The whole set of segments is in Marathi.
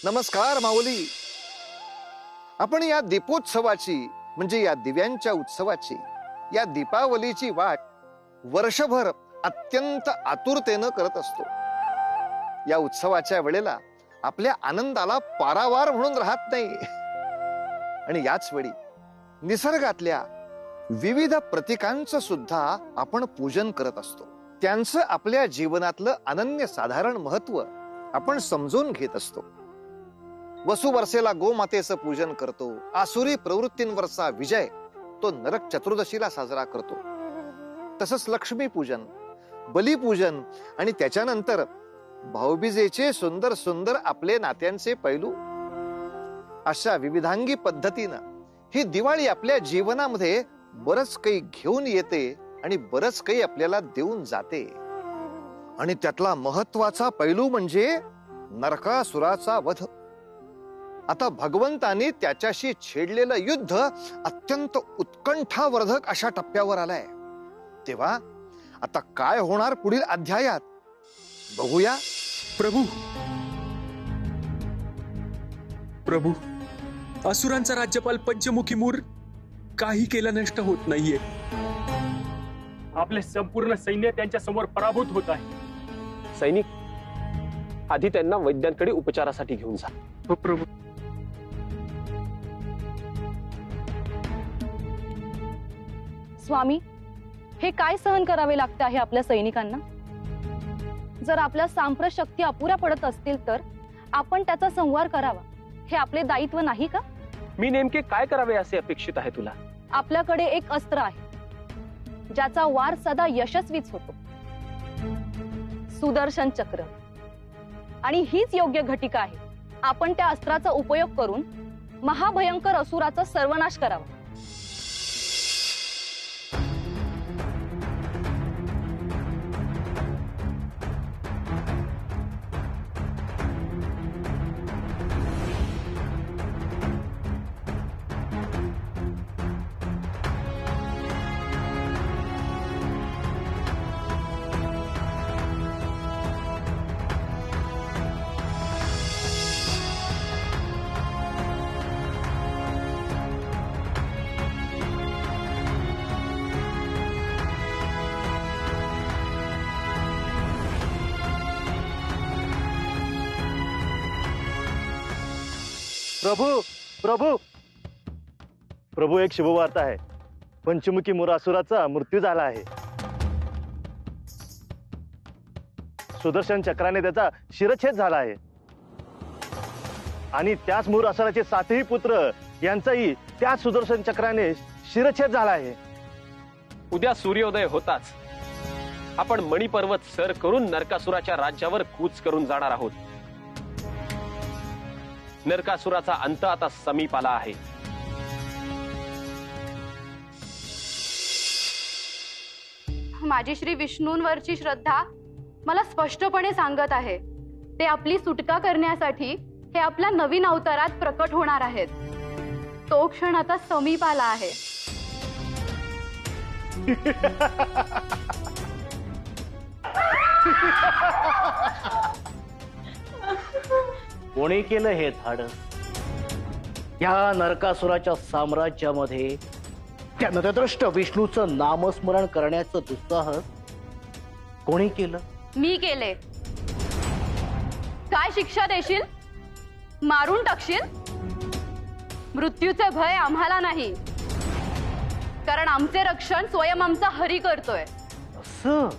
नमस्कार माऊली. आपण या दीपोत्सवाची म्हणजे या दिव्यांच्या उत्सवाची, या दीपावलीची वाट वर्षभर अत्यंत आतुरतेनं करत असतो. या उत्सवाच्या वेळेला आपल्या आनंदाला पारावार म्हणून राहत नाही. आणि याच वेळी निसर्गातल्या विविध प्रतीकांचं सुद्धा आपण पूजन करत असतो. त्यांचं आपल्या जीवनातलं अनन्यसाधारण महत्व आपण समजून घेत असतो. वसुवर्षेला गोमातेचं पूजन करतो. आसुरी प्रवृत्तींवरचा विजय तो नरक चतुर्दशीला साजरा करतो. तसंच लक्ष्मी पूजन, बलिपूजन आणि त्याच्यानंतर भाऊबीजेचे सुंदर सुंदर आपले नात्यांचे पैलू, अशा विविधांगी पद्धतीनं ही दिवाळी आपल्या जीवनामध्ये बरंच काही घेऊन येते आणि बरंच काही आपल्याला देऊन जाते. आणि त्यातला महत्वाचा पैलू म्हणजे नरकासुराचा वध. आता भगवंतानी त्याच्याशी छेडलेलं युद्ध अत्यंत उत्कंठावर्धक अशा टप्प्यावर आलाय. तेव्हा आता काय होणार पुढील अध्यायात बघूया. प्रभू प्रभू, असुरांचा राज्यपाल पंचमुखी मूर काही केलं नष्ट होत नाहीये. आपले संपूर्ण सैन्य त्यांच्या समोर पराभूत होत आहे. सैनिक, आधी त्यांना वैद्यांकडे उपचारासाठी घेऊन जा. हो प्रभू. स्वामी, हे काय सहन करावे लागते आहे आपल्या सैनिकांना? जर आपल्या सांप्रत शक्ती अपुऱ्या पडत असतील तर आपण त्याचा संहार करावा, हे आपले दायित्व नाही का? मी नेमके काय करावे असे अपेक्षित आहे तुला? आपल्याकडे एक अस्त्र आहे ज्याचा वार सदा यशस्वीच होतो, सुदर्शन चक्र. आणि हीच योग्य घटिका आहे. आपण त्या अस्त्राचा उपयोग करून महाभयंकर असुराचा सर्वनाश करावा. प्रभू प्रभू प्रभू, एक शुभवार्ता आहे. पंचमुखी मुरासुराचा मृत्यू झाला आहे. सुदर्शन चक्राने त्याचा शिरच्छेद झाला आहे. आणि त्याच मुरासुराचे 7ही पुत्र यांचाही त्याच सुदर्शन चक्राने शिरच्छेद झाला आहे. उद्या सूर्योदय होताच आपण मणिपर्वत सर करून नरकासुराच्या राज्यावर कूच करून जाणार आहोत. नरकासुराचा अंत आता समीप आला आहे. माझी श्री विष्णूंवरची श्रद्धा मला स्पष्टपणे सांगत आहे, ते आपली सुटका करण्यासाठी हे आपल्या नवीन अवतारात प्रकट होणार आहेत. तो क्षण आता समीप आला आहे. कोणी केलं हे धाडस? या नरकासुराच्या साम्राज्यामध्ये त्या नरद्रष्ट विष्णूचं नामस्मरण करण्याचं दुस्साहस कोणी केलं? मी केले. काय शिक्षा देशील? मारून टाकशील? मृत्यूचे भय आम्हाला नाही, कारण आमचे रक्षण स्वयं आमचा हरी करतोय. असं?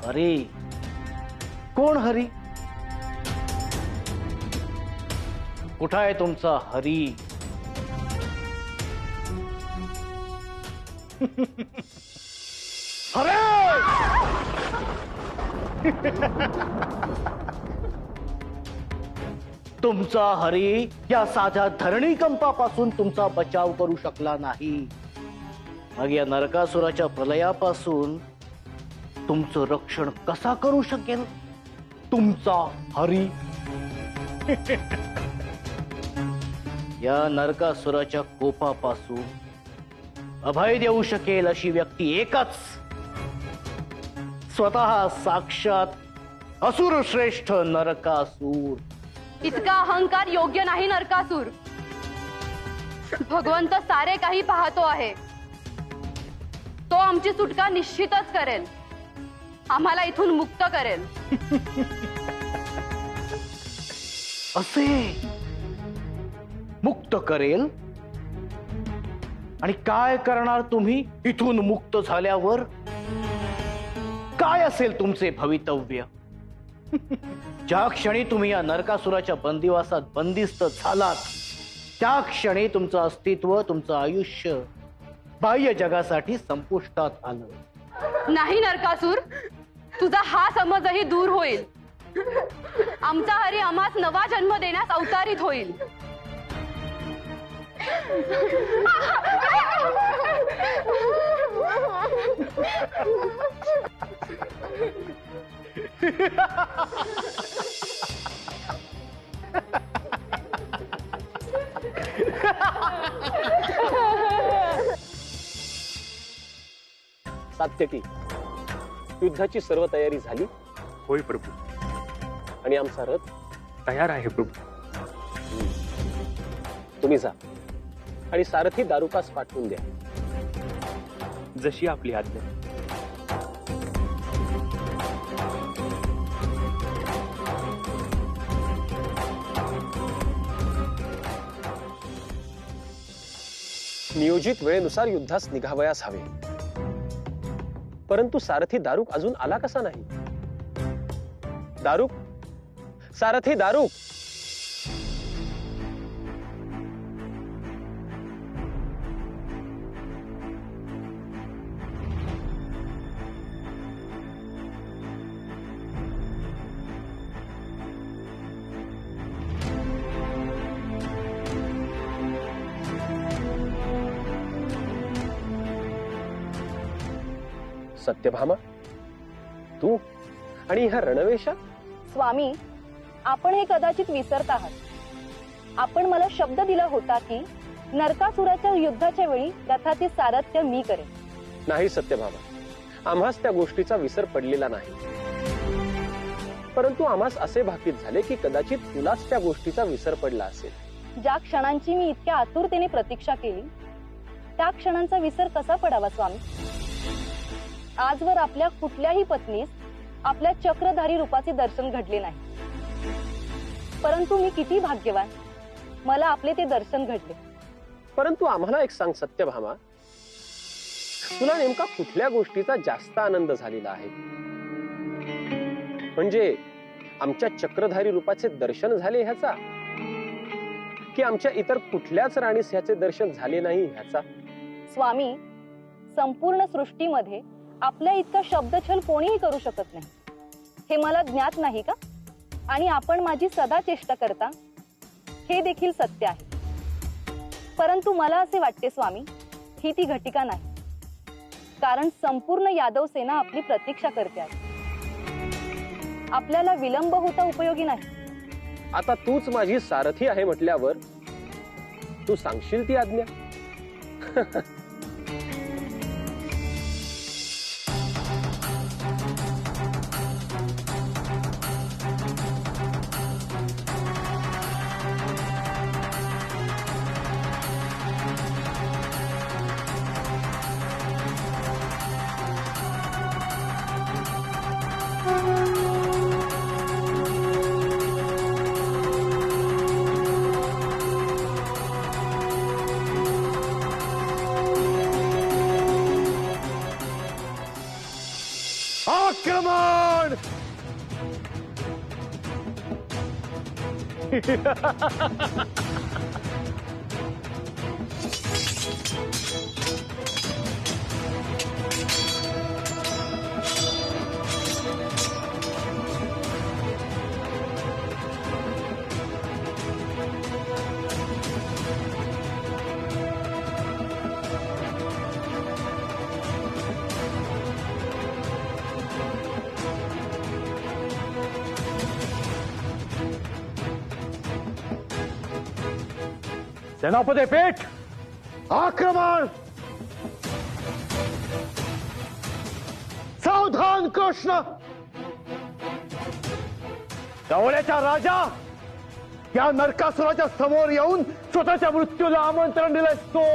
हरी? कोण हरी? कुठं आहे तुमचा हरी? हरे! तुमचा हरी या साध्या धरणी कंपापासून तुमचा बचाव करू शकला नाही. मग या नरकासुराच्या प्रलयापासून तुमचं रक्षण कसा करू शकेल तुमचा हरी? या नरकासुराच्या कोपापासून अभय देऊ शकेल अशी व्यक्ती एकच, स्वतः साक्षात असुर श्रेष्ठ नरकासूर. इतका अहंकार योग्य नाही नरकासूर. भगवंत सारे काही पाहतो आहे. तो आमची सुटका निश्चितच करेल. आम्हाला इथून मुक्त करेल. असे मुक्त करेल? आणि काय करणार तुम्ही इथून मुक्त झाल्यावर? काय असेल तुमचे भवितव्य? ज्या क्षणी तुम्ही या नरकासुराच्या बंदिवासात बंदिस्त झालात त्या क्षणी तुमचं अस्तित्व, तुमचं आयुष्य बाह्य जगासाठी संपुष्टात आलं. नाही नरकासूर, तुझा हा समजही दूर होईल. आमचा हरी आम्हास नवा जन्म देण्यास अवतारित होईल. सात्यकी, युद्धाची सर्व तयारी झाली होय प्रभू. आणि आमचा रथ तयार आहे प्रभू. तुम्ही जा आणि सारथी दारुकास पाठवून द्या. जशी आपली आज्ञा. नियोजित वेळेनुसार युद्धास निघावयास हवे. परंतु सारथी दारुक अजून आला कसा नाही? दारुक, सारथी दारुक. सत्यभामा, तू आणि ह्या रणवेशा? स्वामी, आपण हे कदाचित विसरत आहात. आपण मला शब्द दिला होता की नरकासुराच्या युद्धाच्या वेळी रथाचे सारथ्य मी करेन. नाही सत्यभामा, आम्हास त्या गोष्टीचा विसर पडलेला नाही. परंतु आम्हास असे भाकीत झाले की कदाचित तुलाच त्या गोष्टीचा विसर पडला असेल. ज्या क्षणांची मी इतक्या आतुरतेने प्रतीक्षा केली त्या क्षणांचा विसर कसा पडावा स्वामी? आजवर आपल्या कुठल्याही पत्नीस आपल्या चक्रधारी रूपाचे दर्शन घडले नाही. परंतु मी किती भाग्यवान, मला आपले ते दर्शन घडले. परंतु आम्हाला एक सांग सत्यभामा, तुला नेमका कुठल्या गोष्टीचा जास्त आनंद झालेला आहे? म्हणजे आमच्या चक्रधारी रूपाचे दर्शन झाले ह्याचा, की आमच्या इतर कुठल्याच राणीस ह्याचे दर्शन झाले नाही ह्याचा? स्वामी, संपूर्ण सृष्टीमध्ये आपल्या इतका शब्दछल कोणीही करू शकत नाही हे मला ज्ञात नाही का? आणि आपण माझी सदा चेष्टा करता हे देखील सत्य आहे. परंतु मला असे वाटते स्वामी, ही ती घटिका नाही. कारण संपूर्ण यादव सेना आपली प्रतीक्षा करते आहे. आपल्याला विलंब होता उपयोगी नाही. आता तूच माझी सारथी आहे म्हटल्यावर तू सांगशील ती आज्ञा. आक्रमण! सेनापती पेठ! आक्रमण! सावधान कृष्ण! गवळ्याचा राजा या नरकासुराच्या समोर येऊन स्वतःच्या मृत्यूला आमंत्रण दिलंस तो.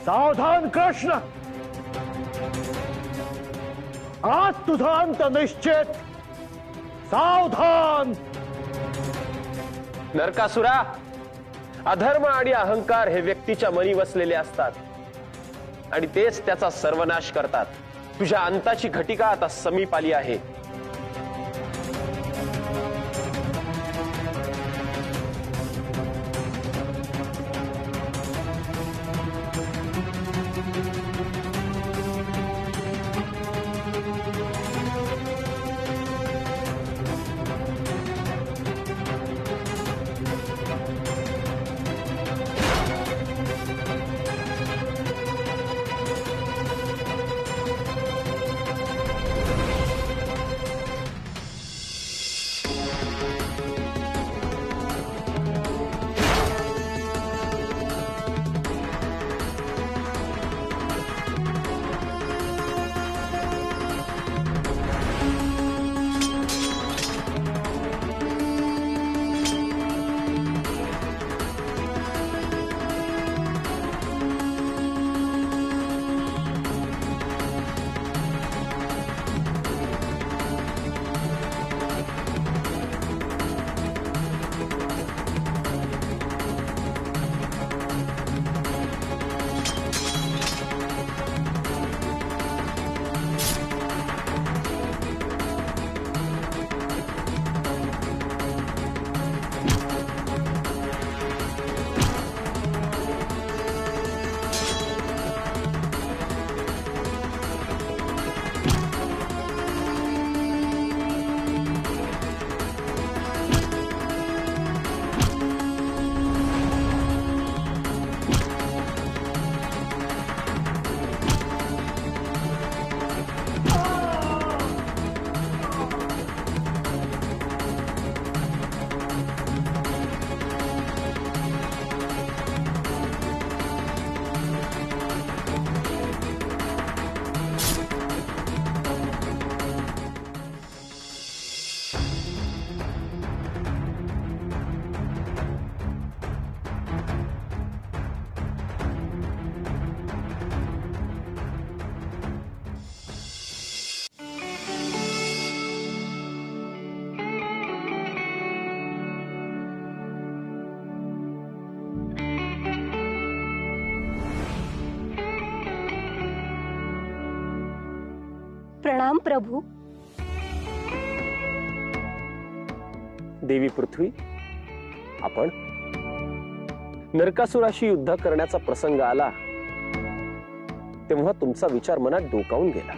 सावधान कृष्ण, आज तुझा अंत निश्चित. सावधान. नरकासुरा, अधर्म आणि अहंकार हे व्यक्तीच्या मनी वसलेले असतात आणि तेच त्याचा सर्वनाश करतात. तुझ्या अंताची घटिका आता समीप आली आहे. प्रणाम प्रभू. देवी पृथ्वी, आपण नरकासुराशी युद्ध करण्याचा प्रसंग आला तेव्हा तुमचा विचार मनात डोकावून गेला.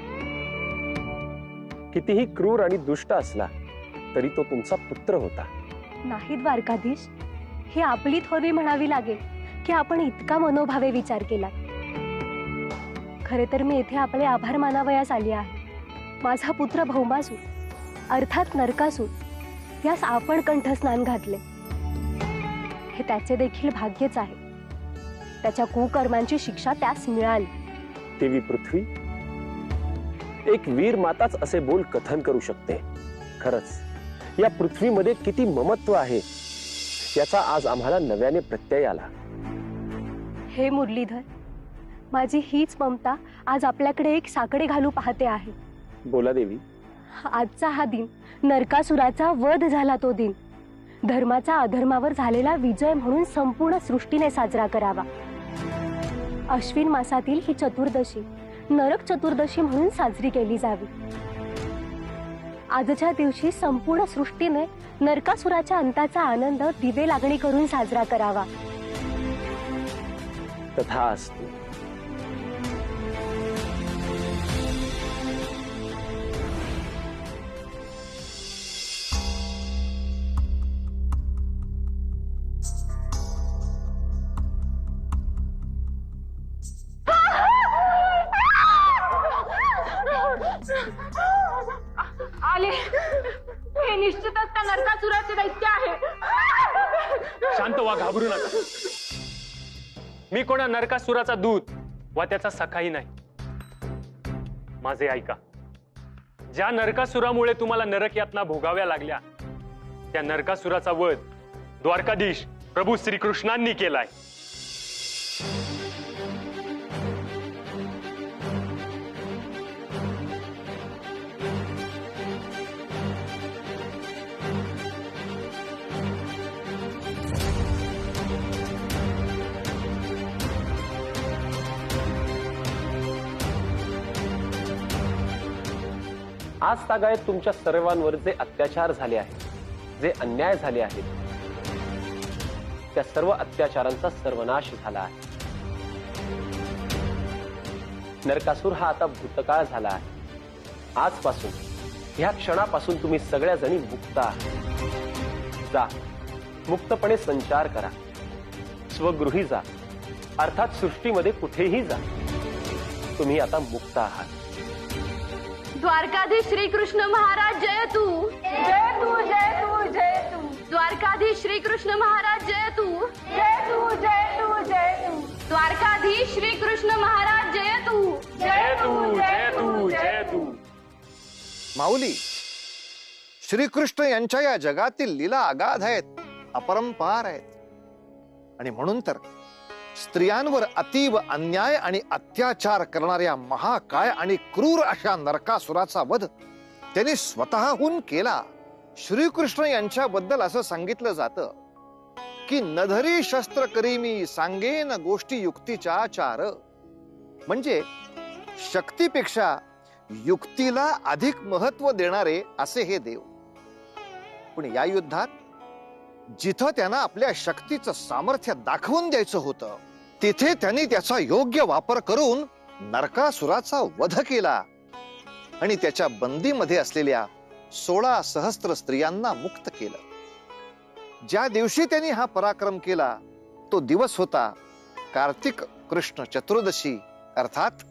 कितीही क्रूर आणि दुष्ट असला तरी तो तुमचा पुत्र होता. नाही द्वारकाधीश, ही आपली थोरवी म्हणावी लागेल की आपण इतका मनोभावे विचार केला. खरे तर मी येथे आपले आभार मानावयास आली आहे. माझा पुत्र भौमासूर अर्थात नरकासूर यास आपण कंठस्नान घातले, हे त्याचे देखील भाग्यच आहे. त्याच्या कुकर्मांची शिक्षा त्यास मिळाली. देवी पृथ्वी, एक वीर माताच असे बोल कथन करू शकते. खरंच या पृथ्वीमध्ये किती ममत्व आहे याचा आज आम्हाला नव्याने प्रत्यय आला. हे मुरलीधर, माझी हीच ममता आज आपल्याकडे एक साकडे घालू पाहते आहे. बोला देवी. आजचा हा दिन नरकासुराचा वध झाला तो दिन धर्माचा अधर्मावर झालेला विजय म्हणून संपूर्ण सृष्टीने साजरा करावा. अश्विन मासातील ही चतुर्दशी नरक चतुर्दशी म्हणून साजरी केली जावी. आजच्या दिवशी संपूर्ण सृष्टीने नरकासुराच्या अंताचा आनंद दिवे लागणी करून साजरा करावा. तथास्तु. आले, हे निश्चितच त्या नरकासुराचे दैत्य आहे. शांत व्हा, घाबरू नका. मी कोणा नरकासुराचा दूत वा त्याचा सखाही नाही. माझे ऐका. ज्या नरकासुरामुळे तुम्हाला नरक यातना भोगाव्या लागल्या त्या नरकासुराचा वध द्वारकाधीश प्रभू श्रीकृष्णांनी केलाय. आज तागायत तुमच्या सर्वांवर जे अत्याचार झाले आहेत, जे अन्याय झाले आहेत, त्या सर्व अत्याचारांचा सर्वनाश झाला आहे. नरकासूर हा आता भूतकाळ झाला आहे. आजपासून ह्या क्षणापासून तुम्ही सगळ्या जणी मुक्त आहात. जा, मुक्तपणे संचार करा. स्वगृही जा, अर्थात सृष्टीमध्ये कुठेही जा. तुम्ही आता मुक्त आहात. द्वारकाधीश श्रीकृष्ण महाराज जय तू. जय तू, जय तू, जय तू. द्वारकाधीश श्रीकृष्ण महाराज जय तू. जय तू, जय तू, जय तू. द्वारकाधीश श्रीकृष्ण महाराज जय तू. जय तू, जय तू, जय तू. माऊली, श्रीकृष्ण यांच्या या जगातील लीला अगाध आहेत, अपरंपार आहेत. आणि म्हणून तर स्त्रियांवर अतीव अन्याय आणि अत्याचार करणाऱ्या महाकाय आणि क्रूर अशा नरकासुराचा वध त्यांनी स्वतःहून केला. श्रीकृष्ण यांच्याबद्दल असं सांगितलं जातं की नधरी शस्त्र करी मी सांगेन गोष्टी युक्तीच्या चार. म्हणजे शक्तीपेक्षा युक्तीला अधिक महत्व देणारे असे हे देव. पण या युद्धात जिथं त्यांना आपल्या शक्तीचं सामर्थ्य दाखवून द्यायचं होतं तिथे त्यांनी त्याचा योग्य वापर करून नरकासुराचा वध केला आणि त्याच्या बंदीमध्ये असलेल्या 16 सहस्त्र स्त्रियांना मुक्त केलं. ज्या दिवशी त्यांनी हा पराक्रम केला तो दिवस होता कार्तिक कृष्ण चतुर्दशी अर्थात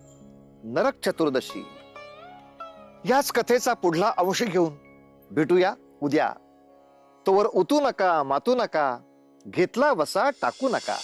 नरक चतुर्दशी. याच कथेचा पुढला अंश घेऊन भेटूया उद्या. तोवर उतू नका, मातू नका, घेतला वसा टाकू नका.